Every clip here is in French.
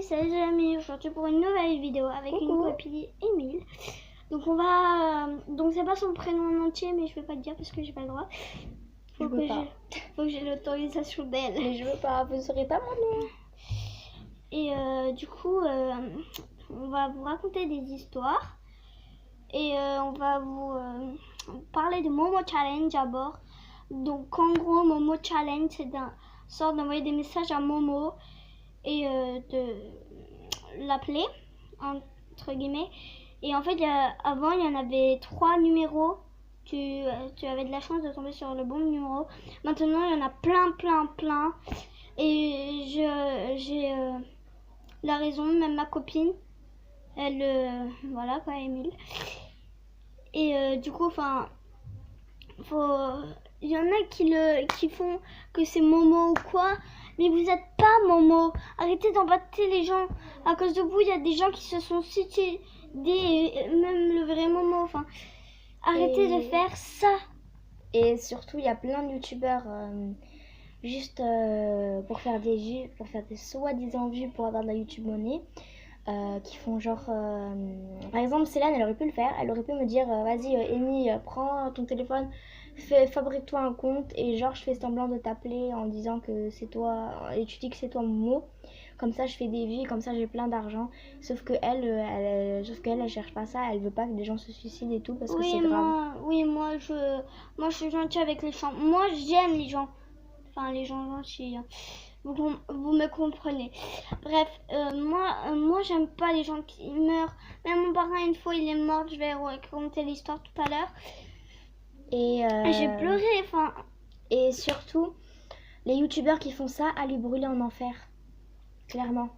c'est Jamie aujourd'hui pour une nouvelle vidéo avec une copine Émile. Donc on va... donc c'est pas son prénom en entier mais je vais pas le dire parce que j'ai pas le droit. Faut que j'ai l'autorisation d'elle. Mais je veux pas, vous saurez pas mon nom. Et du coup, on va vous raconter des histoires. Et on va vous parler de Momo Challenge d'abord. Donc en gros, Momo Challenge, c'est une sorte d'envoyer des messages à Momo et de l'appeler, entre guillemets. Et en fait, avant, il y en avait 3 numéros. Tu avais de la chance de tomber sur le bon numéro. Maintenant, il y en a plein. Et j'ai la raison, même ma copine. Elle, voilà quoi, Émile. Et du coup, enfin, il y en a qui font que c'est Momo ou quoi, mais vous êtes pas Momo. Arrêtez d'embêter les gens. À cause de vous, il y a des gens qui se sont suicidés, même le vrai Momo. Enfin, arrêtez de faire ça. Et surtout, il y a plein de youtubeurs juste pour faire des vues, pour faire des soi-disant vues pour avoir de la YouTube monnaie. Qui font genre par exemple Célane, elle aurait pu le faire, elle aurait pu me dire vas-y Amy, prends ton téléphone, fabrique-toi un compte et genre je fais semblant de t'appeler en disant que c'est toi et tu dis que c'est toi Momo, comme ça je fais des vues, comme ça j'ai plein d'argent. Sauf que elle cherche pas ça, elle veut pas que des gens se suicident et tout parce que c'est grave. Moi je suis gentille avec les gens, moi j'aime les gens, enfin les gens gentils, hein. Vous me comprenez. Bref, moi j'aime pas les gens qui meurent. Même mon parrain, une fois, il est mort. Je vais raconter l'histoire tout à l'heure. Et j'ai pleuré, enfin. Et surtout, les youtubeurs qui font ça, allez brûler en enfer. Clairement.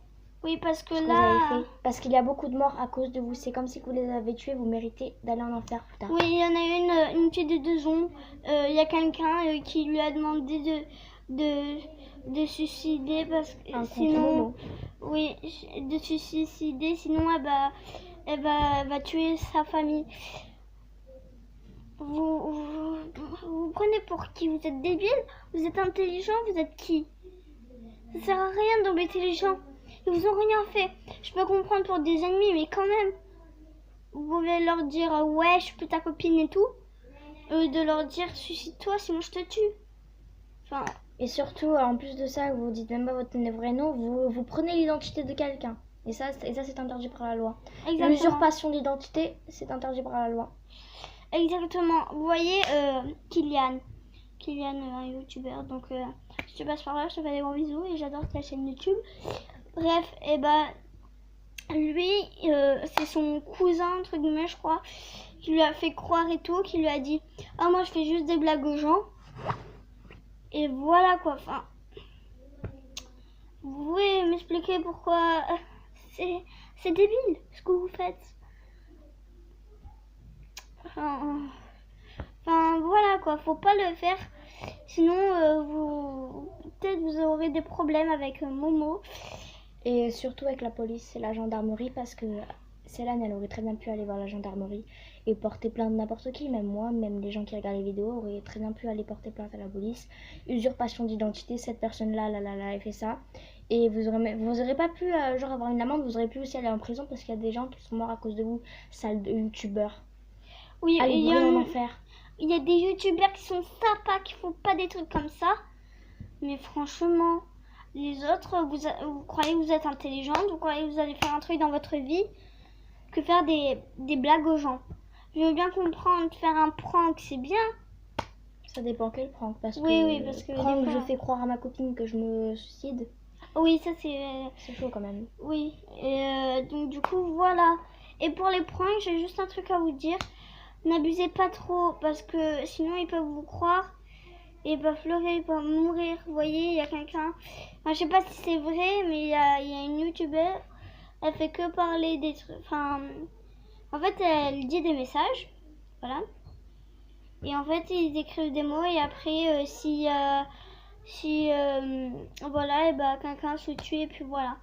Oui, parce que ce là... que vous avez fait. Parce qu'il y a beaucoup de morts à cause de vous. C'est comme si vous les avez tués, vous méritez d'aller en enfer plus tard. Oui, il y en a une fille de 2 ans. Il y a quelqu'un qui lui a demandé de suicider parce que sinon... Oui, de se suicider, sinon elle va tuer sa famille. Vous prenez pour qui? Vous êtes débile? Vous êtes intelligent? Vous êtes qui? Ça sert à rien d'embêter les gens. Ils vous ont rien fait. Je peux comprendre pour des ennemis, mais quand même. Vous pouvez leur dire ouais, je suis plus ta copine et tout. De leur dire suicide-toi, sinon je te tue. Enfin. Et surtout, en plus de ça, vous dites même pas votre vrai nom, vous prenez l'identité de quelqu'un. Et ça c'est interdit par la loi. L'usurpation d'identité, c'est interdit par la loi. Exactement. Vous voyez, Kylian, un youtubeur. Donc, si tu passes par là, je te fais des gros bisous et j'adore ta chaîne YouTube. Bref, et lui, c'est son cousin, entre guillemets, je crois, qui lui a fait croire et tout, qui lui a dit « Ah, moi, je fais juste des blagues aux gens. » Et voilà, quoi. Enfin, vous pouvez m'expliquer pourquoi c'est débile, ce que vous faites. Enfin, voilà, quoi. Faut pas le faire. Sinon, peut-être vous aurez des problèmes avec Momo. Et surtout avec la police et la gendarmerie, parce que Célane, elle aurait très bien pu aller voir la gendarmerie et porter plainte de n'importe qui, même moi, même les gens qui regardent les vidéos auraient très bien pu aller porter plainte à la police. Usurpation d'identité, cette personne-là, elle fait ça. Et vous aurez pas pu genre avoir une amende, vous aurez pu aussi aller en prison parce qu'il y a des gens qui sont morts à cause de vous, sale de youtubeurs. Oui, allez brûler en enfer. Il y a des youtubeurs qui sont sympas, qui font pas des trucs comme ça. Mais franchement, les autres, vous croyez que vous êtes intelligente, vous croyez que vous allez faire un truc dans votre vie, que faire des blagues aux gens. Je veux bien comprendre, faire un prank, c'est bien. Ça dépend quel prank, parce parce que prank, je fais croire à ma copine que je me suicide. Oui, ça c'est... C'est chaud quand même. Oui, et donc du coup, voilà. Et pour les pranks, j'ai juste un truc à vous dire. N'abusez pas trop, parce que sinon ils peuvent vous croire. Et ils peuvent pleurer, ils peuvent mourir. Vous voyez, il y a quelqu'un... Enfin, je sais pas si c'est vrai, mais il y a une youtubeur. Elle fait que parler des trucs... Enfin... En fait, elle dit des messages. Voilà. Et en fait, ils écrivent des mots. Et après, voilà, et quelqu'un se tue. Et puis voilà.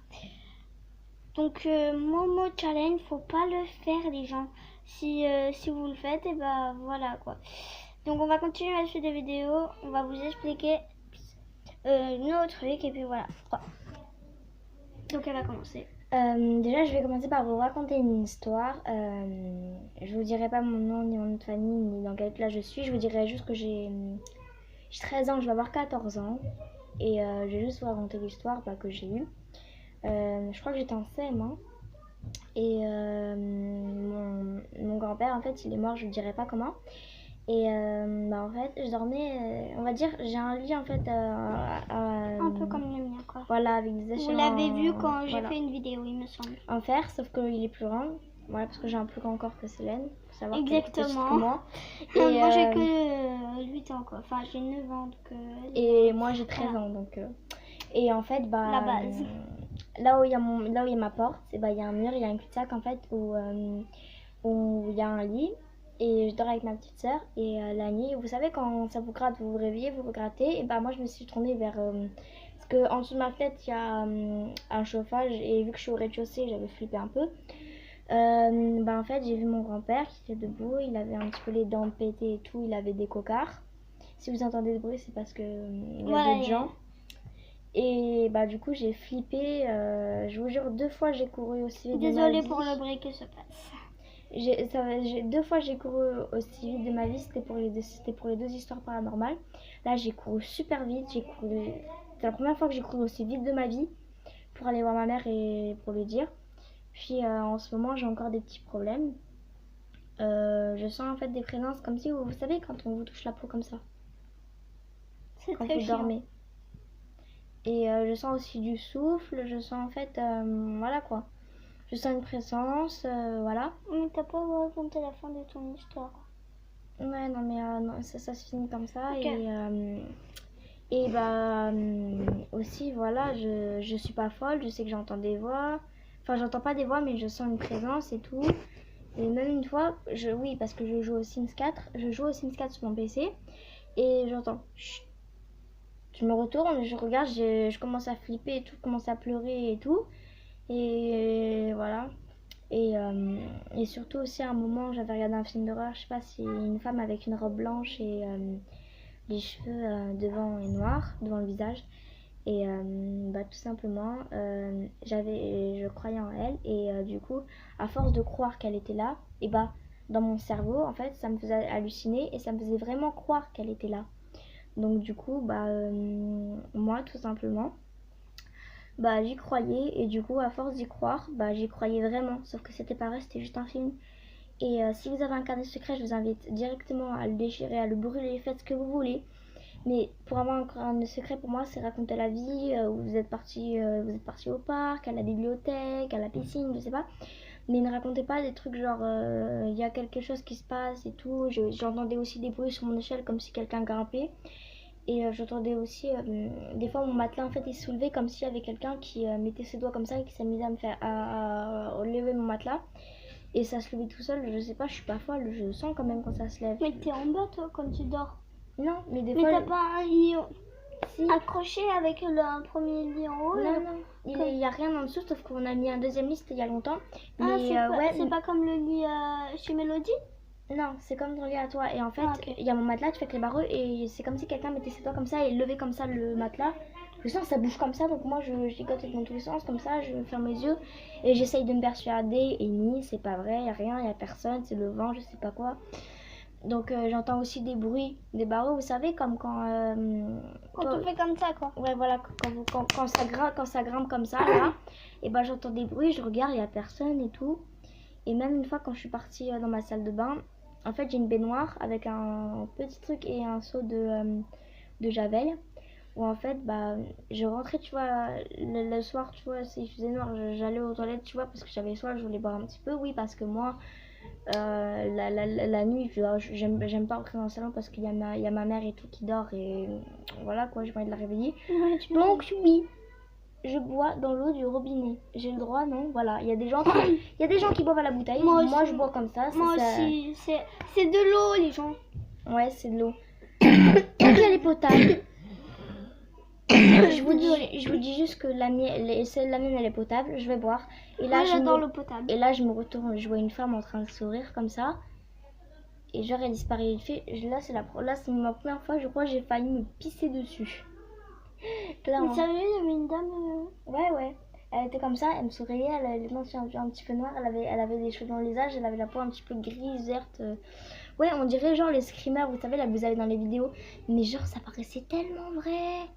Donc, Momo Challenge, faut pas le faire, les gens. Si vous le faites, et voilà, quoi. Donc on va continuer à faire des vidéos, on va vous expliquer nos trucs et puis voilà. Donc elle va commencer. Déjà, je vais commencer par vous raconter une histoire. Je vous dirai pas mon nom, ni mon nom de famille, ni dans quelle classe je suis. Je vous dirai juste que j'ai 13 ans, je vais avoir 14 ans. Et je vais juste vous raconter l'histoire que j'ai eue. Je crois que j'étais en CM1. Et mon grand-père, en fait, il est mort, je ne dirai pas comment. Et en fait, je dormais, on va dire, j'ai un lit en fait. Un peu comme le mien, quoi. Voilà, avec des échelons. Vous l'avez vu quand j'ai fait une vidéo, il me semble. En fer, sauf qu'il est plus grand. Voilà, parce que j'ai un plus grand corps que Célène. Faut savoir exactement. Que moi. Et moi j'ai que 8 ans, quoi. Enfin, j'ai 9 ans. Donc, et moi j'ai 13 ans. Donc, et en fait, la base. Là où il y a ma porte, il y a un mur, il y a un cul-de-sac en fait où il y a un lit. Et je dors avec ma petite soeur. Et la nuit, vous savez, quand ça vous gratte, vous vous réveillez, vous vous grattez. Et moi, je me suis tournée vers. Parce qu'en dessous de ma tête, il y a un chauffage. Et vu que je suis au rez-de-chaussée, j'avais flippé un peu. En fait, j'ai vu mon grand-père qui était debout. Il avait un petit peu les dents pétées et tout. Il avait des cocards. Si vous entendez des bruits, c'est parce que il y a d'autres gens. Et du coup, j'ai flippé. Je vous jure, 2 fois, j'ai couru aussi vite. Désolée pour le bruit que se passe. 2 fois j'ai couru aussi vite de ma vie, c'était pour les deux histoires paranormales. Là j'ai couru super vite, c'est la première fois que j'ai couru aussi vite de ma vie pour aller voir ma mère et pour lui dire. Puis en ce moment j'ai encore des petits problèmes. Je sens en fait des présences comme si, vous savez, quand on vous touche la peau comme ça. C'est quand très vous dormez. Et je sens aussi du souffle, je sens en fait, voilà quoi. Je sens une présence, voilà. Mais t'as pas raconté la fin de ton histoire. Ouais, non, mais non, ça se finit comme ça. Okay. Et aussi, voilà, je suis pas folle, je sais que j'entends des voix. Enfin, j'entends pas des voix, mais je sens une présence et tout. Et même une fois, oui, parce que je joue au Sims 4, sur mon PC. Et j'entends, chut. Je me retourne, je regarde, je commence à flipper et tout, je commence à pleurer et tout. Et voilà. Et surtout aussi à un moment j'avais regardé un film d'horreur, je sais pas, si une femme avec une robe blanche et les cheveux devant et noirs, devant le visage. Et tout simplement je croyais en elle et du coup à force de croire qu'elle était là, et dans mon cerveau en fait ça me faisait halluciner et ça me faisait vraiment croire qu'elle était là. Donc du coup moi tout simplement j'y croyais et du coup à force d'y croire j'y croyais vraiment, sauf que c'était pas vrai, c'était juste un film. Et si vous avez un carnet secret, je vous invite directement à le déchirer, à le brûler, faites ce que vous voulez. Mais pour avoir un carnet secret, pour moi c'est raconter la vie où vous êtes parti au parc, à la bibliothèque, à la piscine, je sais pas. Mais ne racontez pas des trucs genre il y a quelque chose qui se passe et tout. J'entendais aussi des bruits sur mon échelle comme si quelqu'un grimpait. Et j'entendais aussi des fois mon matelas en fait il se soulevait comme s'il y avait quelqu'un qui mettait ses doigts comme ça et qui s'amusait à lever mon matelas. Et ça se levait tout seul, je sais pas, je suis pas folle, je sens quand même quand ça se lève. Mais t'es en bas toi quand tu dors. Non, mais des fois... Mais t'as pas un lit si. accroché avec un premier lit en haut? Non, il y a rien en dessous, sauf qu'on a mis un deuxième lit, c'était il y a longtemps. Mais c'est pas comme le lit chez Mélodie? Non, c'est comme ton lit à toi. Et en fait, il y a mon matelas, tu fais avec les barreaux et c'est comme si quelqu'un mettait ses doigts comme ça et levait comme ça le matelas. Je sens que ça bouge comme ça, donc moi je gigote dans tous les sens, comme ça, je ferme les yeux et j'essaye de me persuader. Et ni, c'est pas vrai, il y a rien, il y a personne, c'est le vent, je sais pas quoi. Donc j'entends aussi des bruits, des barreaux, vous savez, comme quand... quand on fait comme ça, quoi. Ouais, voilà, quand ça grimpe comme ça, là, et j'entends des bruits, je regarde, il y a personne et tout. Et même une fois quand je suis partie dans ma salle de bain, en fait j'ai une baignoire avec un petit truc et un seau de javel. Où en fait je rentrais, tu vois, le soir, tu vois, s'il faisait noir, j'allais aux toilettes, tu vois, parce que j'avais soif, je voulais boire un petit peu. Oui, parce que moi la nuit j'aime pas rentrer dans le salon parce qu'il y a ma mère et tout qui dort et voilà quoi, j'ai pas envie de la réveiller. Ouais, donc oui, je bois dans l'eau du robinet. J'ai le droit, non? Voilà, il y a des gens qui boivent à la bouteille. Moi je bois comme ça. Moi aussi, c'est de l'eau, les gens. Ouais, c'est de l'eau. Donc elle est potable. je vous dis juste que la mienne elle est potable. Je vais boire. Et là, j'adore l'eau potable. Et là, je me retourne. Je vois une femme en train de sourire comme ça. Et genre, elle disparaît. Là, c'est ma première fois. Je crois que j'ai failli me pisser dessus. Mais sérieux, il y avait une dame. Ouais. Elle était comme ça, elle me souriait, elle avait les dents un petit peu noires, elle avait des cheveux dans le visage, elle avait la peau un petit peu grise, verte. Ouais, on dirait genre les screamers, vous savez, là vous avez dans les vidéos. Mais genre, ça paraissait tellement vrai.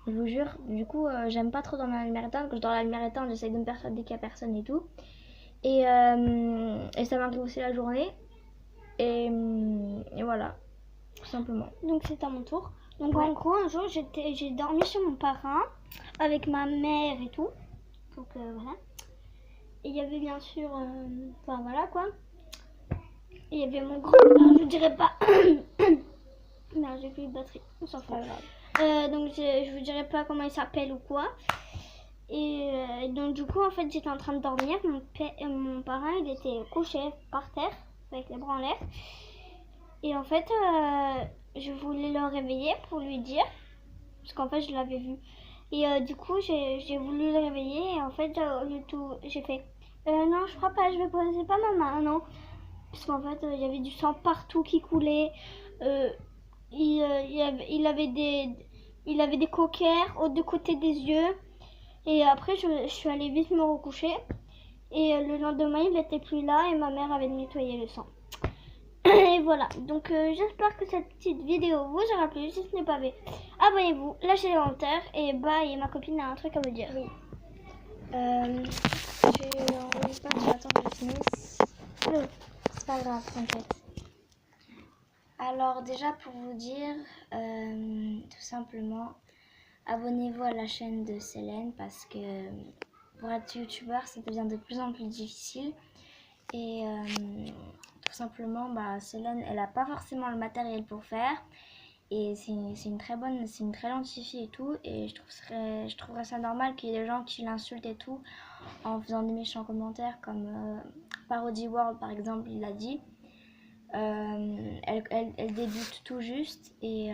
Je vous jure, du coup, j'aime pas trop dormir à la lumière éteinte. Quand je dors à la lumière éteinte, j'essaye de me persuader qu'il y a personne et tout. Et ça m'arrive aussi la journée. Et voilà, tout simplement. Donc c'est à mon tour. Donc en gros, un jour, j'ai dormi chez mon parrain avec ma mère et tout. Donc voilà. Et il y avait bien sûr, enfin voilà quoi. Et il y avait mon grand, je dirais pas. Merde, j'ai plus de batterie, on s'en fout. Donc je vous dirais pas comment il s'appelle ou quoi. Et donc du coup en fait j'étais en train de dormir. Mon parrain il était couché par terre avec les bras en l'air. Et en fait je voulais le réveiller pour lui dire, parce qu'en fait je l'avais vu. Et du coup j'ai voulu le réveiller et en fait au lieu de tout j'ai fait non je crois pas, je vais poser pas ma main, non. Parce qu'en fait il y avait du sang partout qui coulait. Il avait des coquères aux deux côtés des yeux. Et après, je suis allée vite me recoucher. Et le lendemain, il n'était plus là et ma mère avait nettoyé le sang. Et voilà. Donc, j'espère que cette petite vidéo vous aura plu. Si ce n'est pas fait, abonnez-vous, lâchez les commentaires. Et bye. Et ma copine a un truc à vous dire. Oui. Tu n'enregistres pas, tu attends que je finisse. C'est pas grave, t'inquiète. Alors déjà pour vous dire, tout simplement, abonnez-vous à la chaîne de Célène parce que pour être youtubeur ça devient de plus en plus difficile. Et tout simplement, Célène elle a pas forcément le matériel pour faire. Et c'est une très gentille fille et tout. Et je trouverais ça normal qu'il y ait des gens qui l'insultent et tout en faisant des méchants commentaires comme Parody World par exemple, il l'a dit. Elle débute tout juste et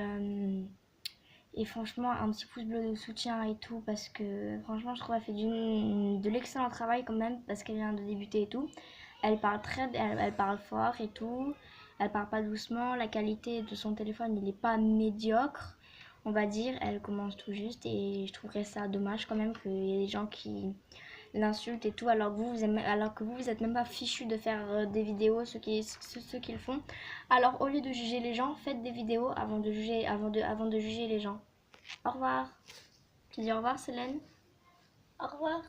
franchement un petit pouce bleu de soutien et tout parce que franchement je trouve qu'elle fait de l'excellent travail quand même parce qu'elle vient de débuter et tout. Elle parle elle parle fort et tout, elle parle pas doucement, la qualité de son téléphone il est pas médiocre on va dire, elle commence tout juste et je trouverais ça dommage quand même qu'il y ait des gens qui l'insultent et tout alors que vous êtes même pas fichu de faire des vidéos ceux qui le font. Alors au lieu de juger les gens, faites des vidéos avant de juger les gens. Au revoir. Tu dis au revoir Célène? Au revoir.